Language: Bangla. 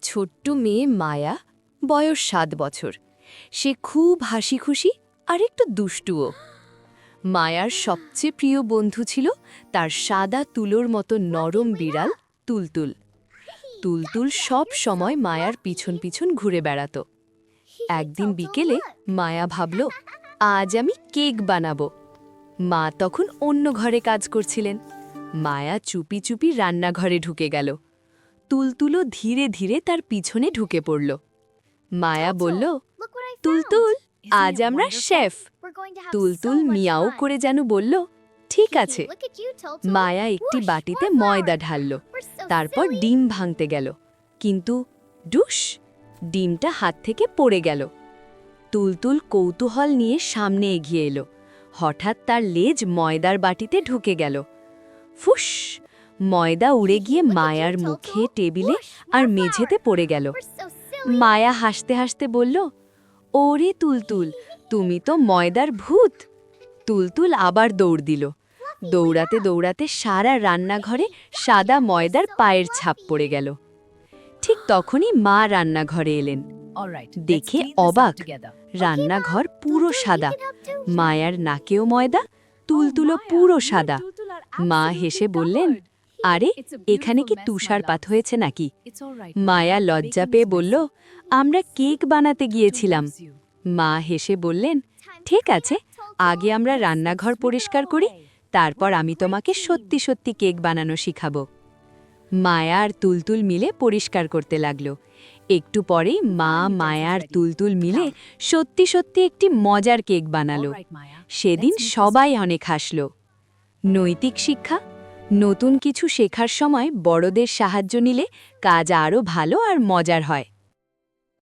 ছোট্ট মেয়ে মায়া, বয়স 7 বছর। সে খুব হাসি খুশি আর একটু দুষ্টুও। মায়ার সবচেয়ে প্রিয় বন্ধু ছিল তার সাদা তুলোর মতো নরম বিড়াল তুলতুল। তুলতুল সব সময় মায়ার পিছন পিছন ঘুরে বেড়াত। একদিন বিকেলে মায়া ভাবল, আজ আমি কেক বানাবো। মা তখন অন্য ঘরে কাজ করছিলেন। মায়া চুপি চুপি রান্নাঘরে ঢুকে গেল। তুলতুলও ধীরে ধীরে তার পিছনে ঢুকে পড়ল। মায়া বলল, তুলতুল, আজ আমরা শেফ। তুলতুল মিয়াও করে যেন বলল, ঠিক আছে। মায়া একটি বাটিতে ময়দা ঢালল, তারপর ডিম ভাঙতে গেল, কিন্তু ডুস, ডিমটা হাত থেকে পড়ে গেল। তুলতুল কৌতূহল নিয়ে সামনে এগিয়ে এলো। হঠাৎ তার লেজ ময়দার বাটিতে ঢুকে গেল। ফুস, ময়দা উড়ে গিয়ে মায়ার মুখে, টেবিলে আর মেঝেতে পড়ে গেল। মায়া হাসতে হাসতে বলল, ওরে তুলতুল, তুমি তো ময়দার ভূত। তুলতুল আবার দৌড় দিল। দৌড়াতে দৌড়াতে সারা রান্নাঘরে সাদা ময়দার পায়ের ছাপ পড়ে গেল। ঠিক তখনই মা রান্নাঘরে এলেন। দেখে অবাক, রান্নাঘর পুরো সাদা। মায়ার নাকেও ময়দা, তুলতুলো পুরো সাদা। মা হেসে বললেন, আরে, এখানে কি তুষারপাত হয়েছে নাকি? মায়া লজ্জা পেয়ে বলল, আমরা কেক বানাতে গিয়েছিলাম। মা হেসে বললেন, ঠিক আছে, আগে আমরা রান্নাঘর পরিষ্কার করি, তারপর আমি তোমাকে সত্যি সত্যি কেক বানানো শিখাবো। মায়া আর তুলতুল মিলে পরিষ্কার করতে লাগলো। একটু পরেই মা, মায়া আর তুলতুল মিলে সত্যি সত্যি একটি মজার কেক বানালো। সেদিন সবাই অনেক হাসল। নৈতিক শিক্ষা: নতুন কিছু শেখার সময় বড়দের সাহায্য নিলে কাজ আরও ভালো আর মজার হয়।